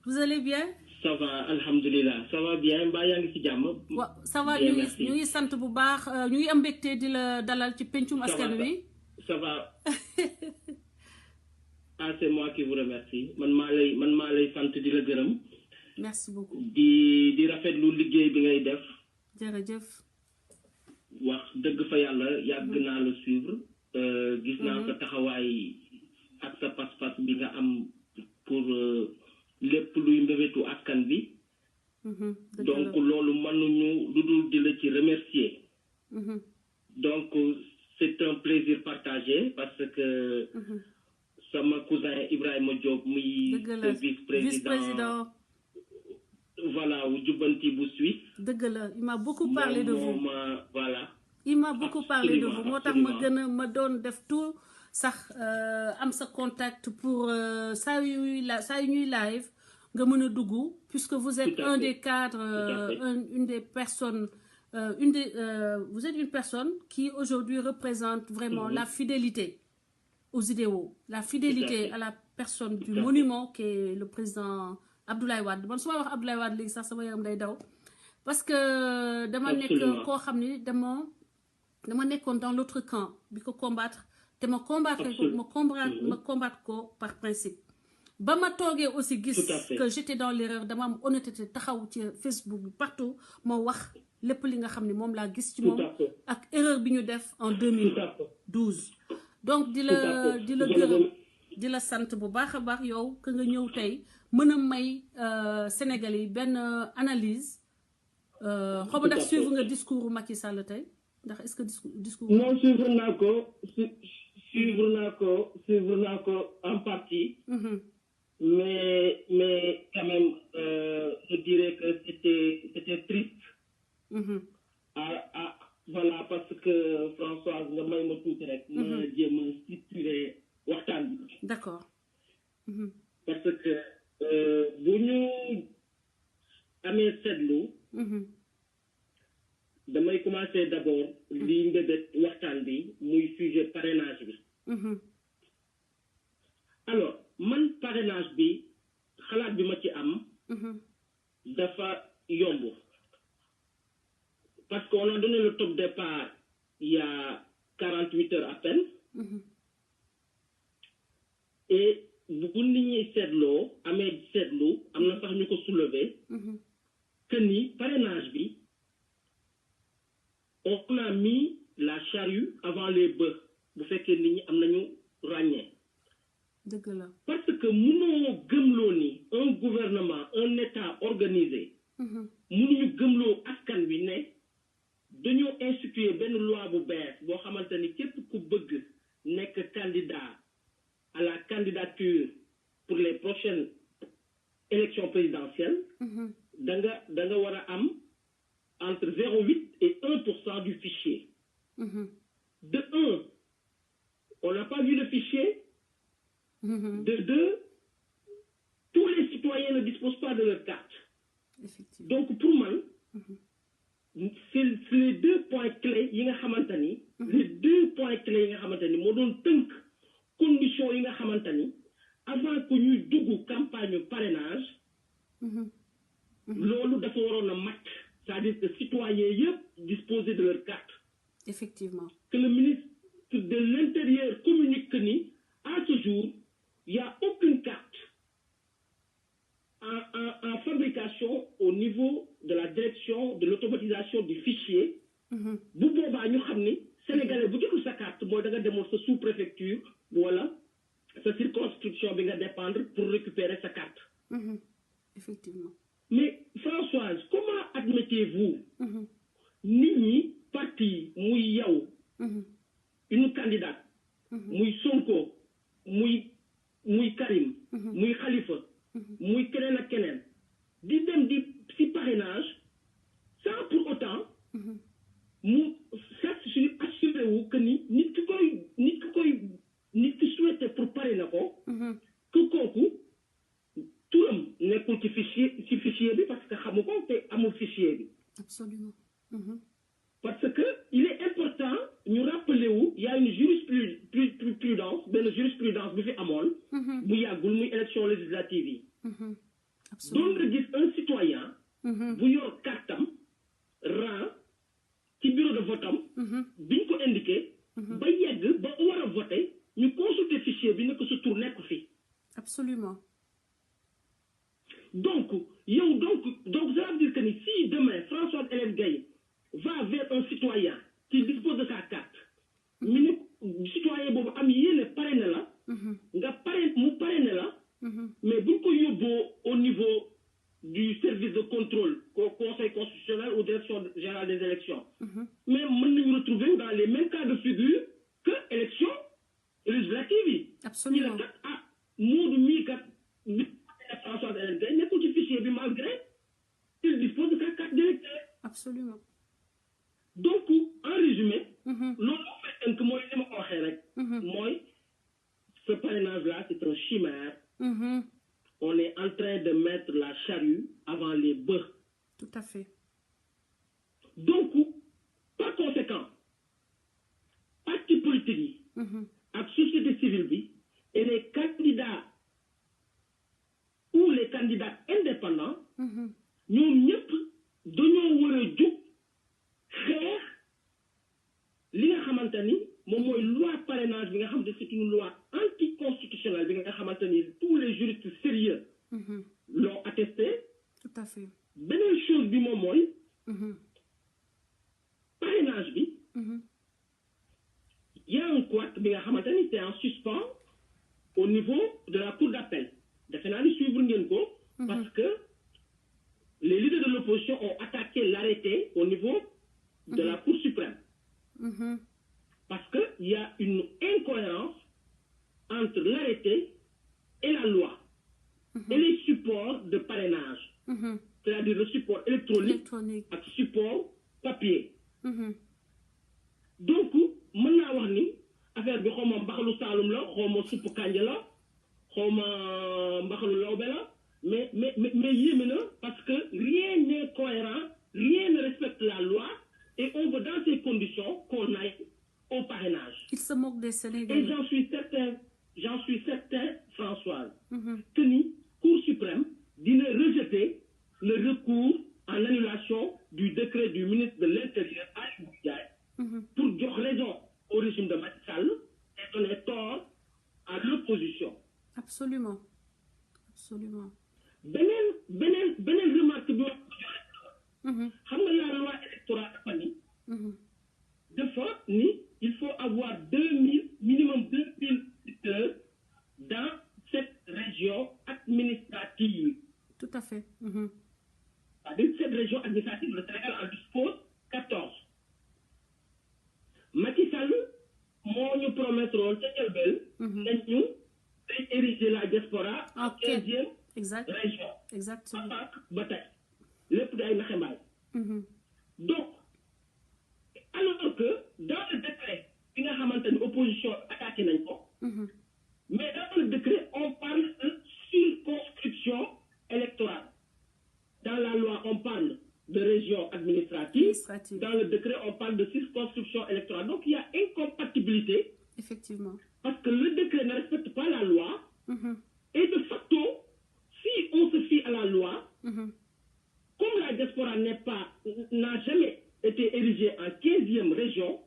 Vous allez bien? Ça va, alhamdulillah. Ça va bien. Mbaa yaa ngi ci jàmm. Ça va, ñu ngi sant bu baax ñu ngi am mbégte di la dalal ci pencum askan wi. Ça va. Ah, c'est moi qui vous remercie. Man maa lay sant di la gërëm. Merci beaucoup. di rafetlu liggéey bi ngay def. Jërëjëf. Wax dëgg fa yàlla yàgg naa la suivre. Gis naa sa taxawaay ak sa pas-pas bi nga am pour lépp luy mbébétu askan bi. Donc loolu mënuñu lu dul di la ci remercier. Donc c'est un plaisir partagé parce que sama cousin Ibrahima Diop muy vice-président voilà wu jubbanti bu Suisse. Dëgg la, il m'a beaucoup parlé de vous. Voilà. Il m'a beaucoup parlé de vous. Moo tax ma doon def tout sax am sa contact pour saa yu ñuy live nga mën a dugg puisque vous êtes un des cadres une des personnes vous êtes une personne qui aujourd'hui représente vraiment la fidélité aux idéaux, la fidélité à la personne du monument qui est le président Abdoulaye Wade. Man su ma wax Abdoulaye Wade léegi sax sama yaram day daw parce que dama nekk koo xam ni dama nekkoon dans l'autre camp bi ko combattre te ma combattre ko par principe. Ba ma toogee aussi gis que j'étais dans l'erreur dama am honnêteté taxaw ci Facebook bi partout ma wax lépp li nga xam ne moom laa gis ci moom ak erreur bi ñu def en 2012. Donc di la gërëm di la sant bu baax a baax yow que nga ñëw tey mën a may Sénégalais yi benn analyse xaw ma ndax suivre nga discours Macky Sall tey ndax est-ce que discours non suivre naa ko en partie. Mais quand même, je dirais que c'était triste. Voilà, parce que Françoise, nga may ma tuuti rek. ma jéem a structurer waxtaan bi. D'accord. Parce que bu ñu amee seetlu. damay commencer d'abord li mbébét waxtaan bi muy sujet parrainage bi. Alors. Man parrainage bi xalaat bi ma ci am dafa yomb parce qu'on a donné le top départ il y a 48 heures à peine et bu nit ñi seetloo amee seetlu am na sax ñu ko soulever que ni parrainage bi on a mis la charrue avant les bœufs bu fekkee nit ñi am nañu ràññee. Parce que mënoo gëmloo ni un gouvernement un état organisé mënuñu gëmloo askan wi ne dañoo instituer benn loi bu bees boo xamante ni képp ku bëgg nekk candidat à la candidature pour les prochaines élections présidentielles da nga war a am entre 0,8 et 1% du fichier. De 1, on n'a pas vu le fichier. De 2, tous les citoyens ne disposent pas de leur carte. Donc pour moi, c'est les deux points clés yi nga xamante ni les deux points clés yi nga xamante ni moo doon tënk conditions yi nga xamante ni avant que ñuy dugg campagne parrainage loolu dafa waroon a mat, c'est-à-dire que citoyens yëpp disposer de leur carte. Effectivement. Que le ministre de l'Intérieur communique que ni à ce jour il n'y a aucune carte en fabrication au niveau de la direction de l'automatisation du fichier. Bu boobaa ñu xam ni Sénégalais bu jotul sa carte mooy da nga demoon sa sous-préfecture wala sa circonscription bi nga dépendre pour récupérer sa carte. Effectivement. Mais Françoise, comment admettez-vous nit ñi parti muy yow une candidate muy Sonko muy Karim muy Khalifa muy keneen ak keneen di dem di ci parrainage sans pour autant mu assuré wu que ni nit ki souhaité pour parrainer ko que kooku turam nekkul ci fichier bi parce que xamu ko te amul fichier bi. Absolument. Parce que il est important ñu rappeler wu il y a une jurisprudence benn jurisprudence bi fi amoon bu yàggul muy élection législative yi doon nga gis un citoyen bu yor kartam rang ci bureau de vote am biñ ko indiqué ba yegg ba war a voter ñu consulter fichier bi ne ko sa tour nekk fi absolument donc ça veut dire que si demain Françoise Hélène Gaye va vers un citoyen qui dispose de sa carte mi ne citoyen boobu am yéene parrainé la nga parrainé la mais buñ ko yóbboo au niveau du service de contrôle au conseil constitutionnel ou direction générale des élections mais mën nañu retrouver dans les mêmes cas de figure que élection législative yi absolument ñu ne kat ah Modou mii kat Françoise Hélène Gaye nekkul ci fichier bi malgré il dispose de sa carte d'électeur absolument donc en résumé loolu moo fay tënk mooy li ma ko waxee rek mooy ce parrainage là c'est un chimère on est en train de mettre la charrue avant les bœufs tout à fait donc par conséquent parti politique yi ak société civile bi et les candidats ou les candidats indépendants ñoom ñëpp dañoo war a jóg xeex li nga xamante ni moom mooy loi parrainage bi nga xamante c'est une loi anticonstitutionnelle bi nga xamante ni tous les juristes sérieux l'ont attesté tout à fait beneen chose bi moom mooy parrainage bi y a un couac bi nga xamante ni c'est en suspens au niveau de la cour d'appel defe naa ni suivre ngeen ko parce que les leaders de l'opposition ont attaqué l'arrêté au niveau de la Cour suprême parce que il y a une incohérence entre l'arrêté et la loi et les supports de parrainage c'est-à-dire le support électronique ak support papier donc mën naa wax ni affaire bi xaw ma mbaxalu Saalum la xaw ma supp kànja la xaw ma mbaxalu lawbe la mais yéeme na parce que rien n'est cohérent rien ne respecte la loi et on veut dans ces conditions qu'on aille au parrainage. Il se moque des Sénégalais. Et j'en suis certain Françoise que ni Cour suprême dina rejeter le recours en annulation du décret du ministre de l'Intérieur Aly Ngouille Ndiaye pour jox raison au régime de Macky Sall et donner tort à l'opposition. Absolument. beneen remarque bi wax xam nga la loi électorale dafa ni il faut avoir minimum 2000 électeurs dans cette région administrative. Tout à fait. C'est-à-dire cette région administrative, le Sénégal en dispose 14. Macky Sall moo ñu promettre woon ca njëlbeen nañu day ériger la diaspora en 15e région. Exactement. ba tey lépp day naxe mbaay. Donc alors que dans le décret bi nga xamante ni opposition attaqué nañ ko mais dans le décret on parle de circonscription électorale. Dans la loi on parle de région administrative. Dans le décret on parle de circonscription électorale. Donc il y a incompatibilité. Effectivement. Parce que le décret ne respecte pas la loi. Et de facto, si on se fie à la loi, comme la diaspora n'a jamais été érigée en 15e région,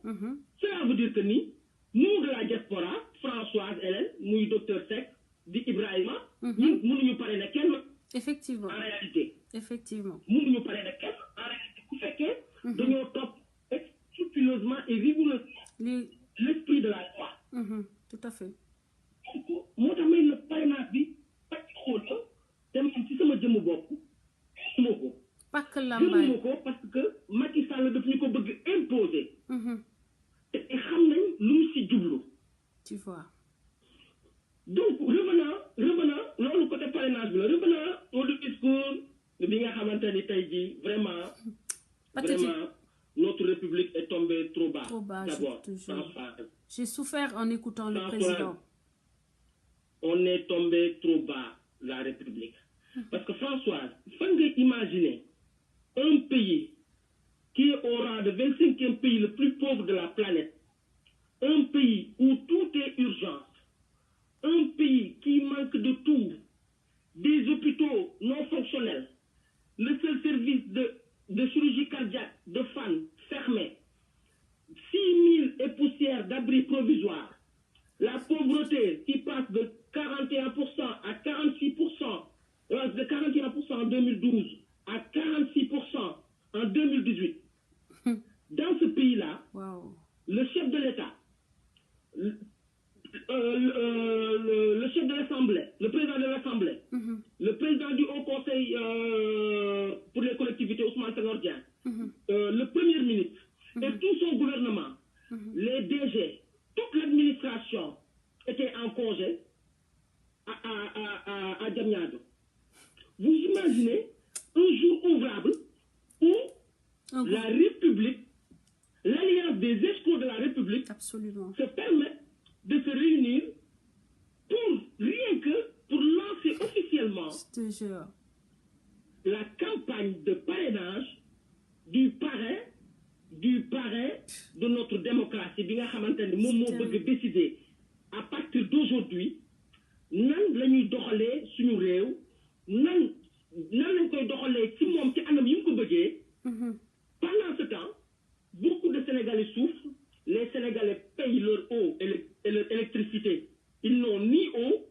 cela veut dire que nous de la diaspora, Françoise Hélène, nous docteur Seck, di Ibrahima, nous nous parrainer kenn. Effectivement. En réalité. Effectivement. Nous parrainer kenn. En réalité, ku fekkee dañoo topp scrupuleusement et rigoureusement l'esprit de la loi. Tout à fait. Donc moo tax may le parrainage bi pàcc xool la te man ci sama jëmm bopp gisuma ko. Pàcc lambaay gisuma ko parce que Macky Sall daf ñu ko bëgg imposer. te xam nañ lu mu si jublu. Tu vois. Donc revenant loolu côté parrainage bi la revenant au discours bi nga xamante ni tey jii vraiment notre République est tombée trop bas. D'abord, j'ai souffert en écoutant le président. On est tombé trop bas, la République. Parce que Françoise, il faut imaginer un pays qui est au rang de 25e pays le plus pauvre de la planète, un pays où tout est urgence, un pays qui manque de tout, des hôpitaux non fonctionnels, le seul service de chirurgie cardiaque de Fann fermé, 6 000 et poussières d'abris provisoires, la pauvreté qui passe de 41% à 46%, de 41% en 2012 à 46% en 2018. Dans ce pays-là, wow. Le chef de l'État, le chef de l'Assemblée, le président de l'Assemblée, le président du Haut Conseil pour les collectivités, Ousmane Tanor Dieng, le premier ministre et tout son gouvernement, les DG, toute l'administration était en congé à Diamniadio. Vous imaginez un jour ouvrable où la République, l'alliance des escrocs de la République, absolument, se permet de se réunir pour rien que pour lancer officiellement la campagne de parrainage du parrain de notre démocratie bi nga xamantene mom mo bëgg décider à partir d'aujourd'hui nan lañuy doxalé suñu réew nan lañ koy doxalé ci mom ci anam yi ko bëggé. Pendant ce temps beaucoup de Sénégalais souffrent. Les Sénégalais payent leur eau et leur électricité. Ils n'ont ni eau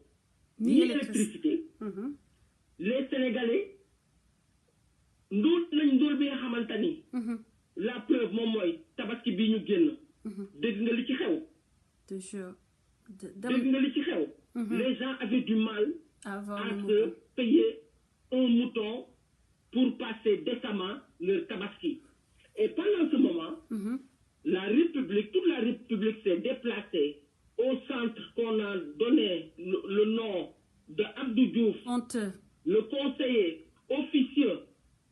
ni électricité. Les Sénégalais la preuve moom mooy tabaski bi ñu génn. dégg nga li ci xew. dégg nga li ci xew. Les gens avaient du mal à se payer un mouton pour passer décemment leur tabaski. Et pendant ce moment, la République, toute la République s'est déplacée au centre qu'on a donné le nom de Abdou Diouf, le conseiller officieux,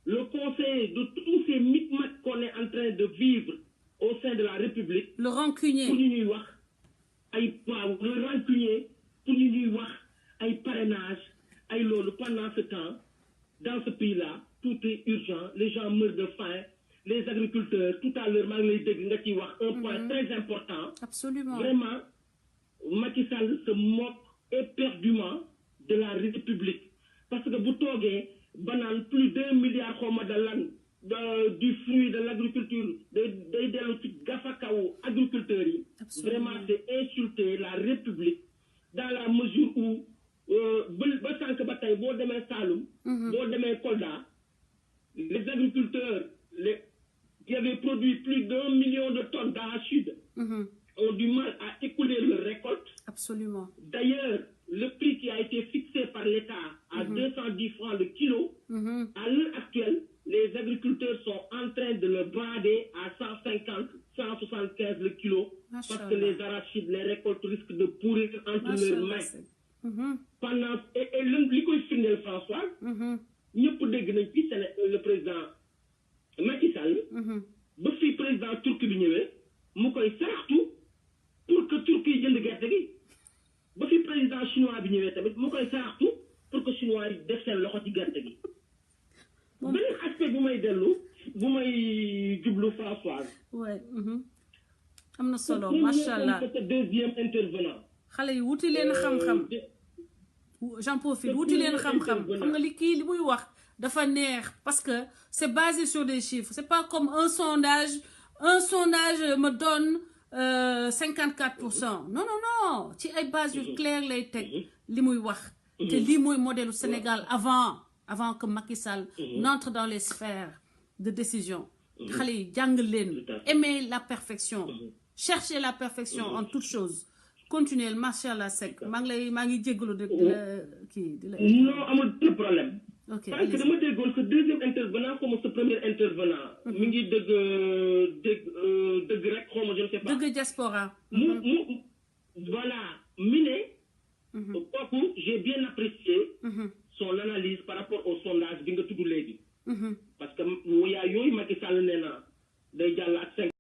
le conseiller de tous ces micmacs qu'on est en train de vivre au sein de la République. Le rancunier. Pour nous wax le rancunier, pour nous wax ay parrainage, ay lolu. Pendant ce temps, dans ce pays-là, tout est urgent, les gens meurent de faim. Les agriculteurs, tout à l'heure, un point très important. Absolument. Vraiment, Macky Sall se moque éperdument de la République. Parce que vous avez plus d'1 milliard du fruit de l'agriculture, des gafakaou agriculteurs. Vraiment, c'est insulter la République dans la mesure où, les agriculteurs, qui avaient produit plus d'1 million de tonnes d'arachide, ont du mal à écouler leur récolte. Absolument. D'ailleurs, le prix qui a été fixé par l'État à 210 francs le kilo, à l'heure actuelle, les agriculteurs sont en train de le brader à 150, 175 le kilo, parce que les arachides, les récoltes risquent de pourrir entre leurs mains. Pendant, et l'Écosse François, nous pouvons dire que le président Macky Sall, le président turc bi ñëwé mu koy saraxtu pour que Turquie jënd gerte gi ba fi président chinois bi ñëwé tamit mu koy saraxtu pour que chinois yi def seen loxo ci gerte gi. Beneen aspect bu may jublu Françoise. Ouais. Amna solo machallah. Deuxième intervenant. Xalé yi wuti leen xam-xam. J'en profite wuti leen xam-xam. Xam nga li kii li muy wax dafa neex parce que c'est basé sur des chiffres. C'est pas comme un sondage. Un sondage me donne 54%. Non, non, non. Tu as une base claire, li muy wax. Te li muy modèle au Sénégal avant que Macky Sall n'entre dans les sphères de décision. Xalé yi jàng leen. Aimer la perfection. Chercher la perfection en toutes choses. Continuez, machallah Seck. maa ngi jégalu de kii di la. Non, amul problème. Ok. Parce que dama déggoon ce deuxième intervenant comme ce premier intervenant. mi ngi dëgg rek xaw ma je ne sais pas. dëgg diaspora. Voilà miné. kooku j'ai bien apprécié. son analyse par rapport au sondage bi nga tudd léegi. parce que yaa yooyu Macky Sall nee na